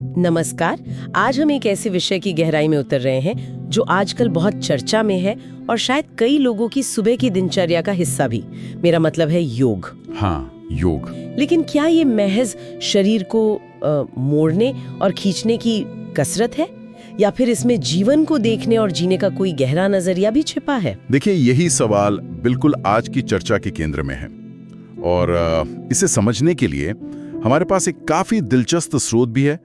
नमस्कार। आज हम एक ऐसे विषय की गहराई में उतर रहे हैं जो आजकल बहुत चर्चा में है और शायद कई लोगों की सुबह की दिनचर्या का हिस्सा भी। मेरा मतलब है योग। हाँ, योग। लेकिन क्या ये महज शरीर को मोड़ने और खींचने की कसरत है या फिर इसमें जीवन को देखने और जीने का कोई गहरा नजरिया भी छिपा है? देखिए, यही सवाल बिल्कुल आज की चर्चा के केंद्र में है और इसे समझने के लिए हमारे पास एक काफी दिलचस्प स्रोत भी है।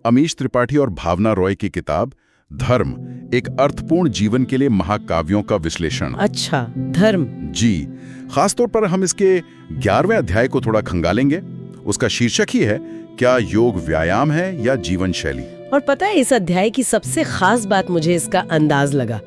अमीश त्रिपाठी और भावना रॉय की किताब धर्म, एक अर्थपूर्ण जीवन के लिए महाकाव्यों का विश्लेषण। अच्छा, धर्म। जी, खासतौर पर हम इसके 11वें अध्याय को थोड़ा खंगालेंगे। उसका शीर्षक ही है, क्या योग व्यायाम है या जीवन शैली। और पता है, इस अध्याय की सबसे खास बात मुझे इसका अंदाज लगा।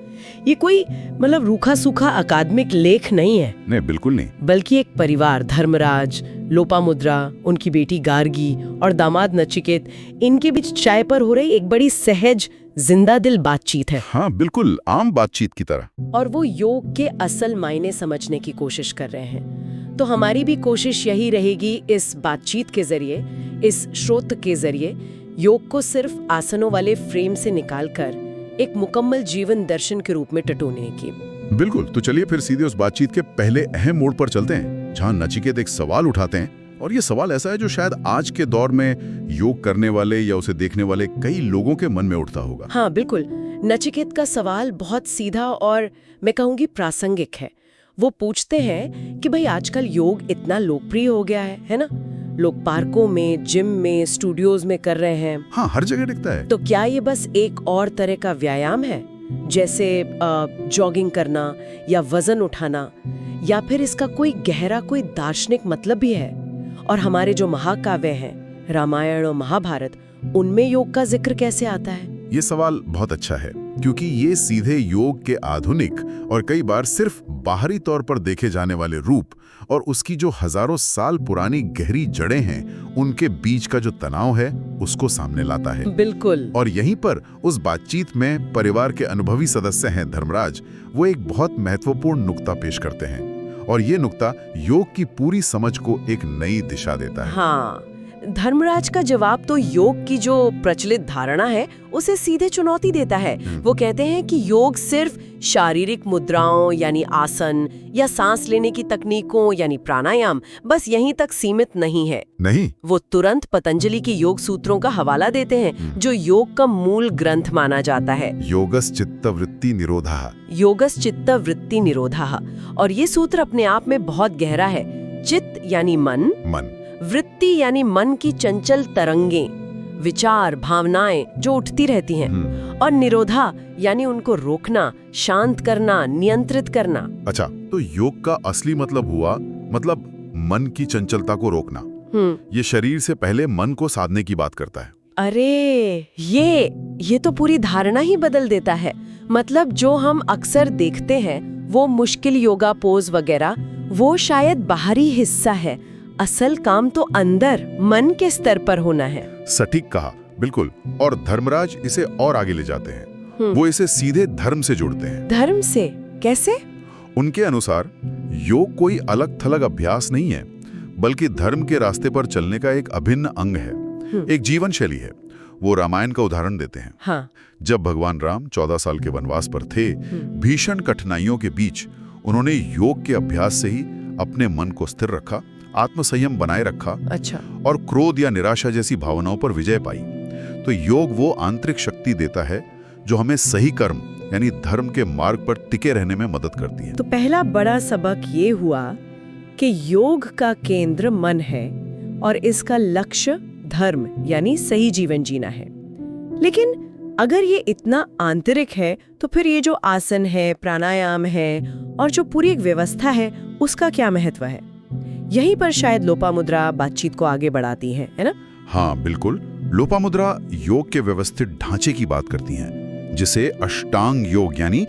ये कोई मतलब रूखा सूखा अकादमिक लेख नहीं है। नहीं, बिल्कुल नहीं। बल्कि एक परिवार, धर्मराज, लोपामुद्रा, उनकी बेटी गार्गी और दामाद नचिकेत, इनके बीच चाय पर हो रही एक बड़ी सहज जिंदा दिल बातचीत है। हाँ, बिल्कुल आम बातचीत की तरह। और वो योग के असल मायने समझने की कोशिश कर रहे हैं। तो हमारी भी कोशिश यही रहेगी, इस बातचीत के जरिए, इस स्रोत के जरिए, योग को सिर्फ आसनों वाले फ्रेम से निकालकर एक मुकम्मल जीवन दर्शन के रूप में टटोलने की। बिल्कुल। तो चलिए फिर सीधे उस बातचीत के पहले अहम मोड़ पर चलते हैं, जहां नचिकेत एक सवाल उठाते हैं। और ये सवाल ऐसा है जो शायद आज के दौर में योग करने वाले या उसे देखने वाले कई लोगों के मन में उठता होगा। हाँ, बिल्कुल। नचिकेत का सवाल बहुत सीधा और मैं कहूँगी प्रासंगिक है। वो पूछते हैं कि भाई आजकल योग इतना लोकप्रिय हो गया है ना? लोग पार्कों में, जिम में, स्टूडियोज में कर रहे हैं। हाँ, हर जगह दिखता है। तो क्या ये बस एक और तरह का व्यायाम है, जैसे जॉगिंग करना या वजन उठाना, या फिर इसका कोई गहरा, कोई दार्शनिक मतलब भी है? और हमारे जो महाकाव्य हैं, रामायण और महाभारत, उनमें योग का जिक्र कैसे आता है? ये सवाल बहुत अच्छा है, क्योंकि ये सीधे योग के आधुनिक और कई बार सिर्फ बाहरी तौर पर देखे जाने वाले रूप और उसकी जो हजारों साल पुरानी गहरी जड़ें हैं, उनके बीच का जो तनाव है, उसको सामने लाता है। बिल्कुल। और यहीं पर उस बातचीत में परिवार के अनुभवी सदस्य हैं धर्मराज, वो एक बहुत महत्वपूर्ण नुक्ता पेश करते हैं और ये नुक्ता योग की पूरी समझ को एक नई दिशा देता है। हाँ, धर्मराज का जवाब तो योग की जो प्रचलित धारणा है उसे सीधे चुनौती देता है। वो कहते हैं कि योग सिर्फ शारीरिक मुद्राओं यानी आसन या सांस लेने की तकनीकों यानी प्राणायाम, बस यहीं तक सीमित नहीं है। नहीं, वो तुरंत पतंजलि के योग सूत्रों का हवाला देते हैं, जो योग का मूल ग्रंथ माना जाता है। योगस चित्त वृत्ति निरोधः। योगस चित्त वृत्ति निरोधः। और ये सूत्र अपने आप में बहुत गहरा है। चित्त यानी मन, वृत्ति यानी मन की चंचल तरंगें, विचार, भावनाएं जो उठती रहती हैं, और निरोधा यानी उनको रोकना, शांत करना, नियंत्रित करना। अच्छा, तो योग का असली मतलब हुआ, मतलब मन की चंचलता को रोकना। ये शरीर से पहले मन को साधने की बात करता है। अरे, ये तो पूरी धारणा ही बदल देता है। मतलब जो हम अक्सर देखते हैं, वो मुश्किल योगा पोज वगैरह, वो शायद बाहरी हिस्सा है। असल काम तो अंदर, मन के स्तर पर होना है। सटीक कहा, बिल्कुल। और धर्मराज इसे और आगे ले जाते हैं। वो इसे सीधे धर्म से जोड़ते हैं। धर्म से कैसे? उनके अनुसार योग कोई अलग थलग अभ्यास नहीं है, बल्कि धर्म के रास्ते पर चलने का एक अभिन्न अंग है, एक जीवन शैली है। वो रामायण का उदाहरण देते हैं। हाँ। जब भगवान राम 14 साल के वनवास पर थे, भीषण कठिनाइयों के बीच उन्होंने योग के अभ्यास से ही अपने मन को स्थिर रखा, आत्मसंयम बनाए रखा। अच्छा। और क्रोध या निराशा जैसी भावनाओं पर विजय पाई। तो योग वो आंतरिक शक्ति देता है जो हमें सही कर्म यानी धर्म के मार्ग पर टिके रहने में मदद करती है। तो पहला बड़ा सबक ये हुआ कि योग का केंद्र मन है और इसका लक्ष्य धर्म यानी सही जीवन जीना है। लेकिन अगर ये इतना आंतरिक है, तो फिर ये जो आसन है, प्राणायाम है और जो पूरी एक व्यवस्था है, उसका क्या महत्व है? यहीं पर शायद लोपामुद्रा बातचीत को आगे बढ़ाती है ना? हाँ, बिल्कुल। लोपामुद्रा योग के व्यवस्थित ढांचे की बात करती हैं, जिसे अष्टांग योग यानी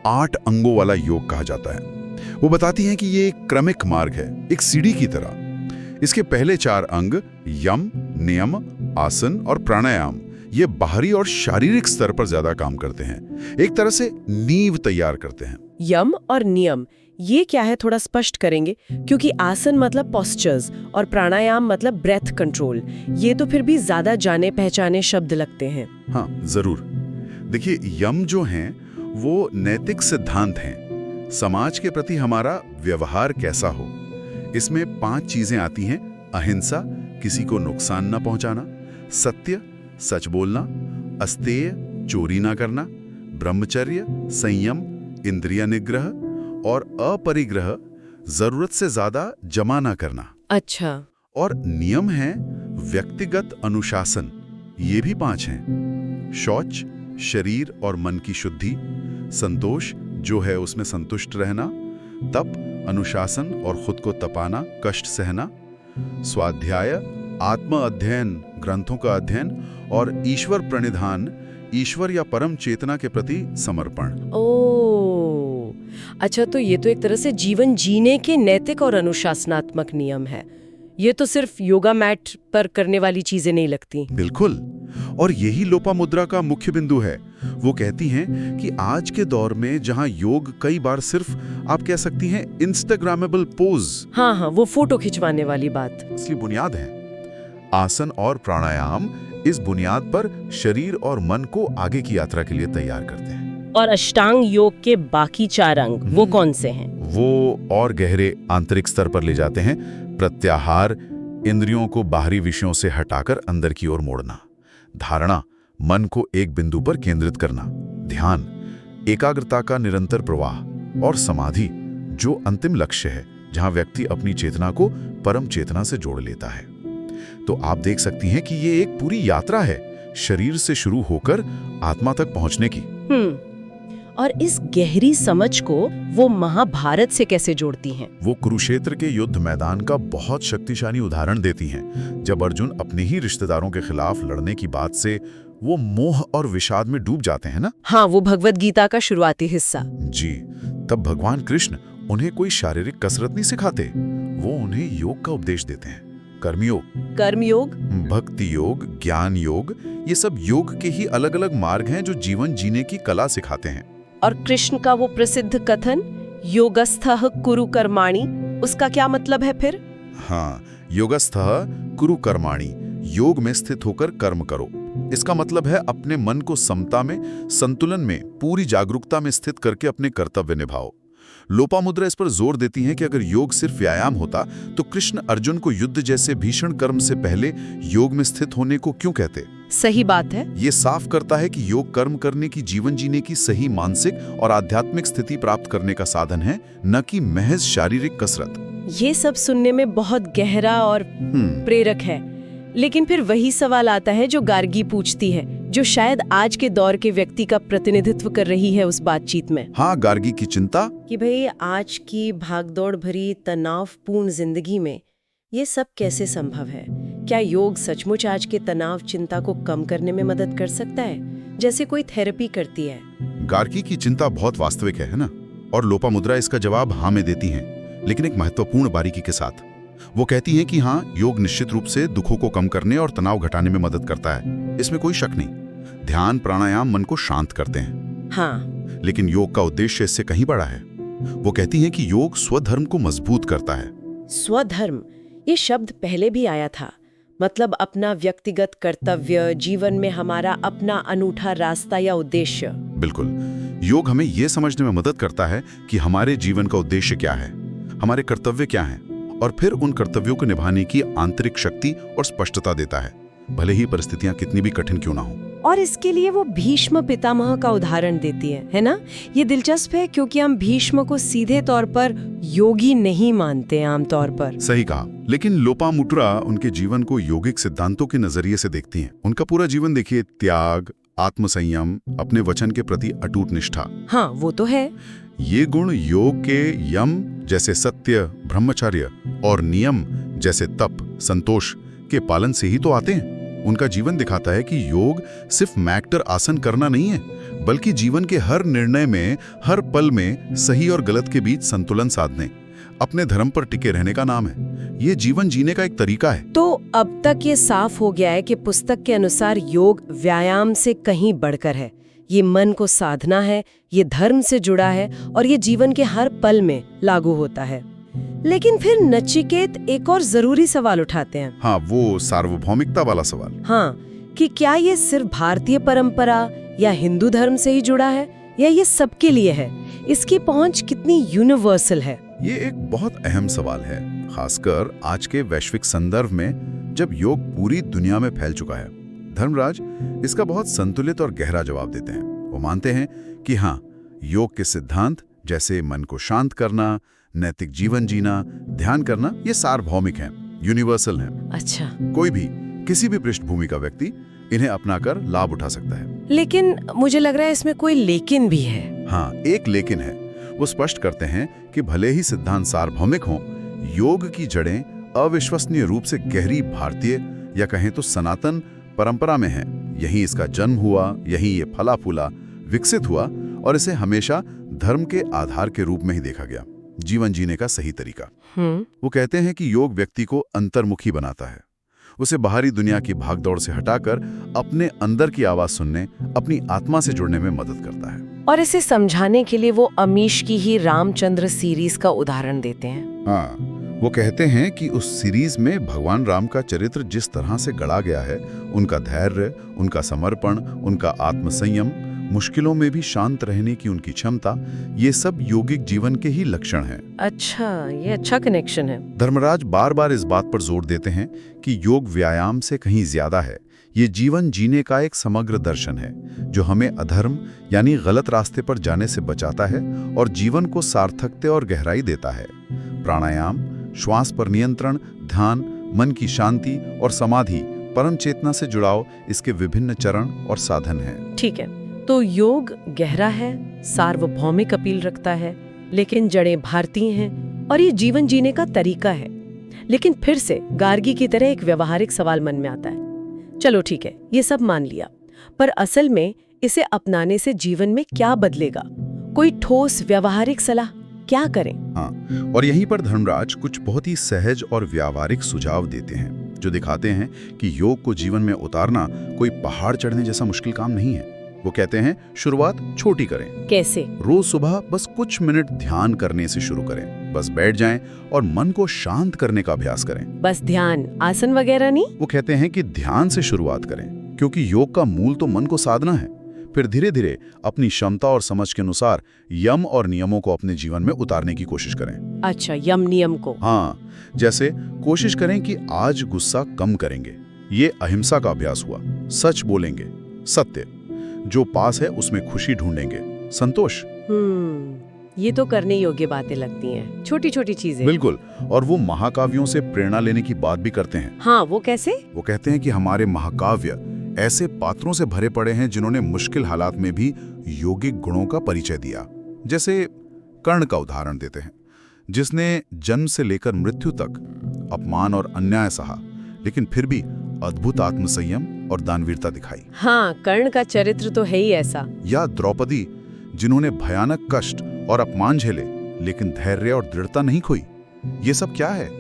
8 अंगों वाला योग कहा जाता है। वो बताती हैं कि ये एक क्रमिक मार्ग है, एक सीढ़ी की तरह। इसके पहले 4 अंग यम, नियम, आसन और प्राणायाम, ये बाहरी और शारीरिक स्तर पर ज्यादा काम करते हैं, एक तरह से नींव तैयार करते हैं। यम और नियम, ये क्या है थोड़ा स्पष्ट करेंगे, क्योंकि आसन मतलब पोस्चर्स और प्राणायाम मतलब ब्रेथ कंट्रोल, ये तो फिर भी ज्यादा जाने पहचाने शब्द लगते हैं। हाँ जरूर। देखिए, यम जो हैं वो नैतिक सिद्धांत हैं, समाज के प्रति हमारा व्यवहार कैसा हो। इसमें 5 चीजें आती हैं: अहिंसा, किसी को नुकसान न पहुंचाना; सत्य, सच बोलना; अस्तेय, चोरी ना करना; ब्रह्मचर्य, संयम, इंद्रिय निग्रह; और अपरिग्रह, जरूरत से ज्यादा जमा ना करना। अच्छा। और नियम है व्यक्तिगत अनुशासन, ये भी 5 हैं: शौच, शरीर और मन की शुद्धि; संतोष, जो है उसमें संतुष्ट रहना; तप, अनुशासन और खुद को तपाना, कष्ट सहना; स्वाध्याय, आत्म अध्ययन, ग्रंथों का अध्ययन; और ईश्वर प्रणिधान, ईश्वर या परम चेतना के प्रति समर्पण। ओह, अच्छा, तो ये तो एक तरह से जीवन जीने के नैतिक और अनुशासनात्मक नियम है। ये तो सिर्फ योगा मैट पर करने वाली चीजें नहीं लगती। बिल्कुल, और यही लोपामुद्रा का मुख्य बिंदु है। वो कहती हैं कि आज के दौर में जहां योग कई बार सिर्फ, आप कह सकती हैं, इंस्टाग्रामेबल पोज, हाँ, वो फोटो खिंचवाने वाली बात, असली बुनियाद है। आसन और प्राणायाम इस बुनियाद पर शरीर और मन को आगे की यात्रा के लिए तैयार करते हैं। और अष्टांग योग के बाकी 4 अंग वो कौन से हैं? वो और गहरे आंतरिक स्तर पर ले जाते हैं: प्रत्याहार, इंद्रियों को बाहरी विषयों से हटाकर अंदर की ओर मोड़ना; धारणा, मन को एक बिंदु पर केंद्रित करना; ध्यान, एकाग्रता का निरंतर प्रवाह; और समाधि, जो अंतिम लक्ष्य है, जहां व्यक्ति अपनी चेतना को परम चेतना से जोड़ लेता है। तो आप देख सकती हैं कि ये एक पूरी यात्रा है, शरीर से शुरू होकर आत्मा तक पहुंचने की। और इस गहरी समझ को वो महाभारत से कैसे जोड़ती हैं? वो कुरुक्षेत्र के युद्ध मैदान का बहुत शक्तिशाली उदाहरण देती हैं, जब अर्जुन अपने ही रिश्तेदारों के खिलाफ लड़ने की बात से वो मोह और विषाद में डूब जाते हैं ना। हाँ, वो भगवत गीता का शुरुआती हिस्सा। जी, तब भगवान कृष्ण उन्हें कोई शारीरिक कसरत नहीं सिखाते, वो उन्हें योग का उपदेश देते हैं। कर्मयोग, भक्ति योग, ज्ञान योग, ये सब योग के ही अलग अलग मार्ग हैं जो जीवन जीने की कला सिखाते हैं। और कृष्ण का वो प्रसिद्ध कथन योगस्थः कुरु कर्माणि, उसका क्या मतलब है फिर? हाँ, योगस्थः कुरु कर्माणि, योग में स्थित होकर कर्म करो। इसका मतलब है अपने मन को समता में, संतुलन में, पूरी जागरूकता में स्थित करके अपने कर्तव्य निभाओ। लोपामुद्रा इस पर जोर देती है कि अगर योग सिर्फ व्यायाम होता तो कृष्ण अर्जुन को युद्ध जैसे भीषण कर्म से पहले योग में स्थित होने को क्यों कहते? सही बात है। ये साफ करता है कि योग कर्म करने की, जीवन जीने की सही मानसिक और आध्यात्मिक स्थिति प्राप्त करने का साधन है, न कि महज शारीरिक कसरत। ये सब सुनने में बहुत गहरा और प्रेरक है, लेकिन फिर वही सवाल आता है जो गार्गी पूछती है, जो शायद आज के दौर के व्यक्ति का प्रतिनिधित्व कर रही है उस बातचीत में। हाँ, गार्गी की चिंता कि भाई आज की भागदौड़ भरी तनावपूर्ण जिंदगी में ये सब कैसे संभव है? क्या योग सचमुच आज के तनाव, चिंता को कम करने में मदद कर सकता है, जैसे कोई थेरेपी करती है? गार्गी की चिंता बहुत वास्तविक है ना? और लोपामुद्रा इसका जवाब हाँ में देती हैं, लेकिन एक महत्वपूर्ण बारीकी के साथ। वो कहती हैं कि हाँ, योग निश्चित रूप से दुखों को कम करने और तनाव घटाने में मदद करता है, इसमें कोई शक नहीं। ध्यान, प्राणायाम मन को शांत करते हैं। हाँ, लेकिन योग का उद्देश्य इससे कहीं बड़ा है। वो कहती हैं कि योग स्वधर्म को मजबूत करता है। स्वधर्म, ये शब्द पहले भी आया था, मतलब अपना व्यक्तिगत कर्तव्य, जीवन में हमारा अपना अनूठा रास्ता या उद्देश्य। बिल्कुल, योग हमें यह समझने में मदद करता है कि हमारे जीवन का उद्देश्य क्या है, हमारे कर्तव्य क्या हैं, और फिर उन कर्तव्यों को निभाने की आंतरिक शक्ति और स्पष्टता देता है, भले ही परिस्थितियां कितनी भी कठिन क्यों ना हो। और इसके लिए वो भीष्म पितामह का उदाहरण देती है ना? ये दिलचस्प है क्योंकि हम भीष्म को सीधे तौर पर योगी नहीं मानते आमतौर पर। सही कहा, लेकिन लोपामुद्रा उनके जीवन को योगिक सिद्धांतों के नजरिए से देखती हैं। उनका पूरा जीवन देखिए, त्याग, आत्मसंयम, अपने वचन के प्रति अटूट निष्ठा। हाँ, वो तो है। ये गुण योग के यम जैसे सत्य, ब्रह्मचर्य और नियम जैसे तप, संतोष के पालन से ही तो आते हैं। उनका जीवन दिखाता है कि योग सिर्फ मैटर आसन करना नहीं है, बल्कि जीवन के हर निर्णय में, हर पल में सही और गलत के बीच संतुलन साधने, अपने धर्म पर टिके रहने का नाम है। ये जीवन जीने का एक तरीका है। तो अब तक ये साफ हो गया है कि पुस्तक के अनुसार योग व्यायाम से कहीं बढ़कर है। ये मन को साधना है, ये धर्म से जुड़ा है और ये जीवन के हर पल में लागू होता है। लेकिन फिर नचिकेत एक और जरूरी सवाल उठाते हैं। हाँ, वो सार्वभौमिकता वाला सवाल। हाँ, कि क्या ये सिर्फ भारतीय परंपरा या हिंदू धर्म से ही जुड़ा है या ये सबके लिए है? इसकी पहुंच कितनी यूनिवर्सल है? ये एक बहुत अहम सवाल है, खासकर आज के वैश्विक संदर्भ में जब योग पूरी दुनिया में फैल चुका है। धर्मराज इसका बहुत संतुलित और गहरा जवाब देते हैं। वो मानते हैं कि हाँ, योग के सिद्धांत जैसे मन को शांत करना, नैतिक जीवन जीना, ध्यान करना, ये सार्वभौमिक हैं, यूनिवर्सल हैं। अच्छा। कोई भी, किसी भी पृष्ठभूमि का व्यक्ति इन्हें अपनाकर लाभ उठा सकता है। लेकिन मुझे लग रहा है इसमें कोई लेकिन भी है। हाँ, एक लेकिन है। वो स्पष्ट करते हैं कि भले ही सिद्धांत सार्वभौमिक हों, योग की जड़ें अविश्वसनीय रूप से गहरी भारतीय या कहें तो सनातन परंपरा में है। यहीं इसका जन्म हुआ, यहीं ये फला फूला, विकसित हुआ और इसे हमेशा धर्म के आधार के रूप में ही देखा गया, जीवन जीने का सही तरीका। वो कहते हैं कि योग व्यक्ति को अंतर्मुखी बनाता है, उसे बाहरी दुनिया की भागदौड़ से हटाकर अपने अंदर की आवाज सुनने, अपनी आत्मा से जुड़ने में मदद करता है। और इसे समझाने के लिए वो अमीश की ही रामचंद्र सीरीज का उदाहरण देते हैं। हाँ, वो कहते हैं कि उस सीरीज में भगवान राम का चरित्र जिस तरह से गढ़ा गया है, उनका धैर्य, उनका समर्पण, उनका आत्मसंयम, मुश्किलों में भी शांत रहने की उनकी क्षमता, ये सब योगिक जीवन के ही लक्षण हैं। अच्छा, ये अच्छा कनेक्शन है। धर्मराज बार बार इस बात पर जोर देते हैं कि योग व्यायाम से कहीं ज्यादा है। ये जीवन जीने का एक समग्र दर्शन है जो हमें अधर्म यानी गलत रास्ते पर जाने से बचाता है और जीवन को सार्थकता और गहराई देता है। प्राणायाम, श्वास पर नियंत्रण, ध्यान, मन की शांति और समाधि, परम चेतना से जुड़ाव इसके विभिन्न चरण और साधन हैं। ठीक है, तो योग गहरा है, सार्वभौमिक अपील रखता है, लेकिन जड़ें भारतीय हैं और ये जीवन जीने का तरीका है। लेकिन फिर से गार्गी की तरह एक व्यवहारिक सवाल मन में आता है। चलो ठीक है, ये सब मान लिया, पर असल में इसे अपनाने से जीवन में क्या बदलेगा? कोई ठोस व्यवहारिक सलाह क्या करें? हाँ, और यहीं पर धर्मराज कुछ बहुत ही सहज और व्यावहारिक सुझाव देते हैं जो दिखाते हैं कि योग को जीवन में उतारना कोई पहाड़ चढ़ने जैसा मुश्किल काम नहीं है। वो कहते हैं शुरुआत छोटी करें। कैसे? रोज सुबह बस कुछ मिनट ध्यान करने से शुरू करें। बस बैठ जाएं और मन को शांत करने का अभ्यास करें। बस ध्यान, आसन वगैरह नहीं? वो कहते हैं कि ध्यान से शुरुआत करें क्योंकि योग का मूल तो मन को साधना है। फिर धीरे धीरे अपनी क्षमता और समझ के अनुसार यम और नियमों को अपने जीवन में उतारने की कोशिश करें। अच्छा, यम नियम को? हाँ, जैसे कोशिश करें कि आज गुस्सा कम करेंगे, ये अहिंसा का अभ्यास हुआ। सच बोलेंगे, सत्य, जो पास है उसमें खुशी ढूंढेंगे, संतोष। ये तो करने योग्य बातें लगती हैं, छोटी छोटी चीजें। बिल्कुल, और वो महाकाव्यों से प्रेरणा लेने की बात भी करते हैं। हाँ, वो कैसे? वो कहते हैं कि हमारे महाकाव्य ऐसे पात्रों से भरे पड़े हैं जिन्होंने मुश्किल हालात में भी योगिक गुणों का परिचय दिया। जैसे कर्ण का उदाहरण देते हैं, जिसने जन्म से लेकर मृत्यु तक अपमान और अन्याय सहा, लेकिन फिर भी अद्भुत आत्मसंयम और दानवीरता दिखाई। हाँ, कर्ण का चरित्र तो है ही ऐसा। या द्रौपदी, जिन्होंने भयानक कष्ट और अपमान झेले लेकिन धैर्य और दृढ़ता नहीं खोई। ये सब क्या है?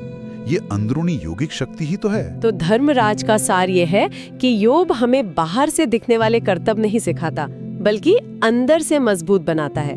ये अंदरूनी योगिक शक्ति ही तो है। तो धर्मराज का सार ये है कि योग हमें बाहर से दिखने वाले कर्तव्य नहीं सिखाता, बल्कि अंदर से मजबूत बनाता है।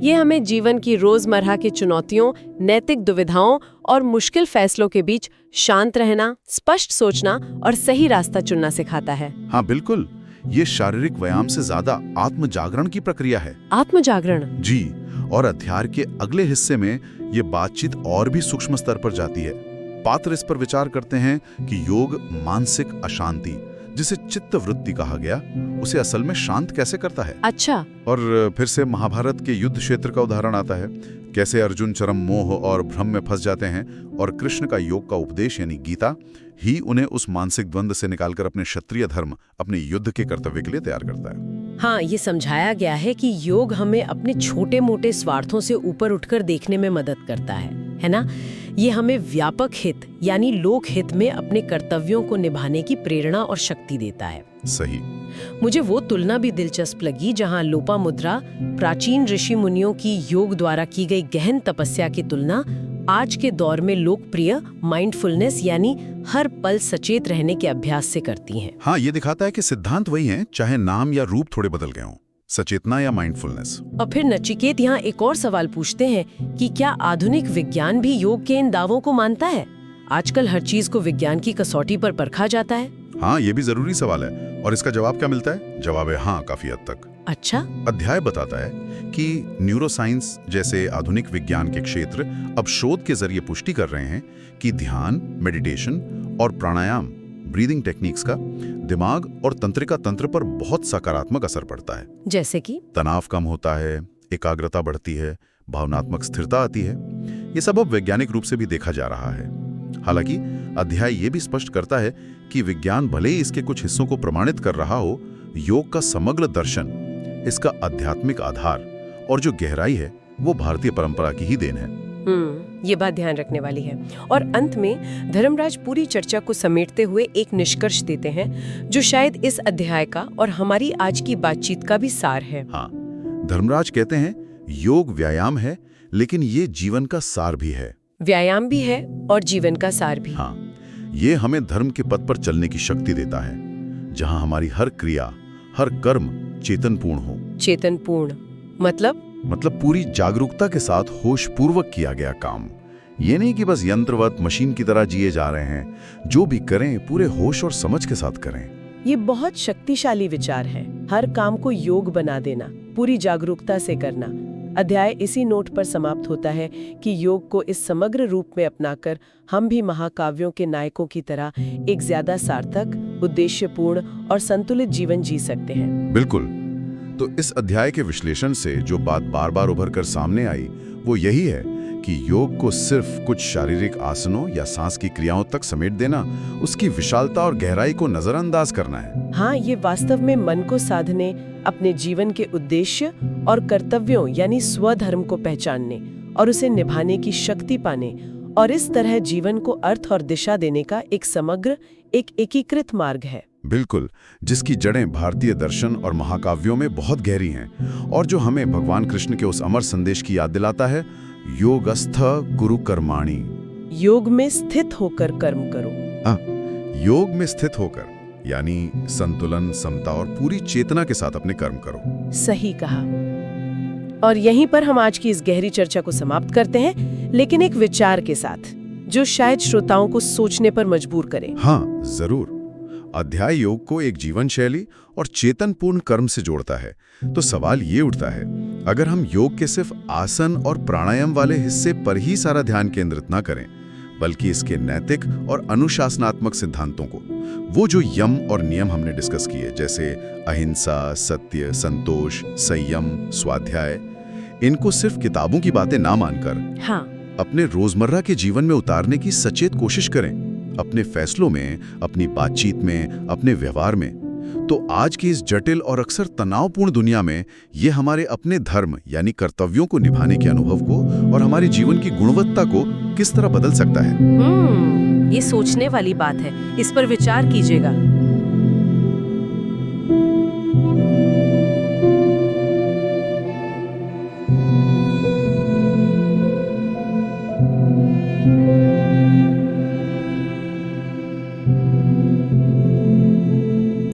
ये हमें जीवन की रोजमर्रा की चुनौतियों, नैतिक दुविधाओं और मुश्किल फैसलों के बीच शांत रहना, स्पष्ट सोचना और सही रास्ता चुनना सिखाता है। हाँ बिल्कुल, ये शारीरिक व्यायाम से ज्यादा आत्म जागरण की प्रक्रिया है। आत्म जागरण? जी, और अध्याय के अगले हिस्से में ये बातचीत और भी सूक्ष्म स्तर पर जाती है। पात्र इस पर विचार करते हैं कि योग मानसिक अशांति, जिसे चित्त वृत्ति कहा गया, उसे असल में शांत कैसे करता है। अच्छा। और फिर से महाभारत के युद्ध क्षेत्र का उदाहरण आता है, कैसे अर्जुन चरम मोह और भ्रम में फंस जाते हैं और कृष्ण का योग का उपदेश यानी गीता ही उन्हें उस मानसिक द्वंद्व से निकालकर अपने क्षत्रिय धर्म, अपने युद्ध के कर्तव्य के लिए तैयार करता है। हाँ, ये समझाया गया है कि योग हमें अपने छोटे मोटे स्वार्थों से ऊपर उठकर देखने में मदद करता है ना? ये हमें व्यापक हित यानी लोक हित में अपने कर्तव्यों को निभाने की प्रेरणा और शक्ति देता है। सही। मुझे वो तुलना भी दिलचस्प लगी जहाँ लोपामुद्रा प्राचीन ऋषि मुनियों की योग द्वारा की गई गहन तपस्या की तुलना आज के दौर में लोकप्रिय माइंडफुलनेस यानी हर पल सचेत रहने के अभ्यास से करती हैं। हाँ, ये दिखाता है कि सिद्धांत वही हैं, चाहे नाम या रूप थोड़े बदल गए हों। सचेतना या माइंडफुलनेस। और फिर नचिकेत यहाँ एक और सवाल पूछते हैं कि क्या आधुनिक विज्ञान भी योग के इन दावों को मानता है? आजकल हर चीज को विज्ञान की कसौटी पर परखा जाता है। हाँ, ये भी जरूरी सवाल है। और इसका जवाब क्या मिलता है? जवाब है हाँ, काफी हद तक। अच्छा। अध्याय बताता है कि न्यूरोसाइंस जैसे आधुनिक विज्ञान के क्षेत्र अब शोध के जरिए पुष्टि कर रहे हैं कि ध्यान, मेडिटेशन और प्राणायाम, ब्रीदिंग टेक्निक्स का दिमाग और तंत्रिका तंत्र पर बहुत सकारात्मक असर पड़ता है। जैसे कि तनाव कम होता है, एकाग्रता बढ़ती है, भावनात्मक स्थिरता आती है। ये सब अब वैज्ञानिक रूप से भी देखा जा रहा है। हालांकि अध्याय ये भी स्पष्ट करता है कि विज्ञान भले ही इसके कुछ हिस्सों को प्रमाणित कर रहा हो, योग का समग्र दर्शन, इसका आध्यात्मिक आधार और जो गहराई है वो भारतीय परंपरा की ही देन है। ये बात ध्यान रखने वाली है। और अंत में धर्मराज पूरी चर्चा को समेटते हुए एक निष्कर्ष देते हैं जो शायद इस अध्याय का और हमारी आज की बातचीत का भी सार है। हाँ, धर्मराज कहते हैं योग व्यायाम है, लेकिन ये जीवन का सार भी है। व्यायाम भी है और जीवन का सार भी। हाँ, ये हमें धर्म के पथ पर चलने की शक्ति देता है, जहाँ हमारी हर क्रिया, हर कर्म चेतनपूर्ण हो। चेतनपूर्ण मतलब पूरी जागरूकता के साथ होशपूर्वक किया गया काम। ये नहीं कि बस यंत्रवत मशीन की तरह जिए जा रहे हैं। जो भी करें पूरे होश और समझ के साथ करें। ये बहुत शक्तिशाली विचार है। हर काम को योग बना देना, पूरी जागरूकता से करना। अध्याय इसी नोट पर समाप्त होता है कि योग को इस समग्र रूप में अपनाकर हम भी महाकाव्यों के नायकों की तरह एक ज्यादा सार्थक, उद्देश्यपूर्ण और संतुलित जीवन जी सकते हैं। बिल्कुल। तो इस अध्याय के विश्लेषण से जो बात बार बार उभर कर सामने आई वो यही है कि योग को सिर्फ कुछ शारीरिक आसनों या सांस की क्रियाओं तक समेट देना, उसकी विशालता और गहराई को नजरअंदाज करना है। हाँ, ये वास्तव में मन को साधने, अपने जीवन के उद्देश्य और कर्तव्यों यानी स्वधर्म को पहचानने और उसे निभाने की शक्ति पाने और इस तरह जीवन को अर्थ और दिशा देने का एक समग्र, एक एकीकृत मार्ग है। बिल्कुल, जिसकी जड़ें भारतीय दर्शन और महाकाव्यों में बहुत गहरी हैं और जो हमें भगवान कृष्ण के उस अमर संदेश की याद दिलाता है, योगस्थ कुरु कर्माणि। योग में स्थित होकर कर्म करो। योग में स्थित होकर यानी संतुलन, समता और पूरी चेतना के साथ अपने कर्म करो। सही कहा। और यहीं पर हम आज की इस गहरी चर्चा को समाप्त करते हैं, लेकिन एक विचार के साथ जो शायद श्रोताओं को सोचने पर मजबूर करे। हाँ, जरूर। अध्याय योग को एक जीवन शैली और चेतनपूर्ण कर्म से जोड़ता है। तो सवाल ये उठता है, अगर हम योग के सिर्फ आसन और प्राणायाम वाले हिस्से पर ही सारा ध्यान केंद्रित ना करें, बल्कि इसके नैतिक और अनुशासनात्मक सिद्धांतों को, वो जो यम और नियम हमने डिस्कस किए, जैसे अहिंसा, सत्य, संतोष, संयम, स्वाध्याय, इनको सिर्फ किताबों की बातें ना मानकर हाँ, अपने रोजमर्रा के जीवन में उतारने की सचेत कोशिश करें, अपने फैसलों में, अपनी बातचीत में, अपने व्यवहार में, तो आज की इस जटिल और अक्सर तनावपूर्ण दुनिया में ये हमारे अपने धर्म यानी कर्तव्यों को निभाने के अनुभव को और हमारे जीवन की गुणवत्ता को किस तरह बदल सकता है। ये सोचने वाली बात है। इस पर विचार कीजिएगा।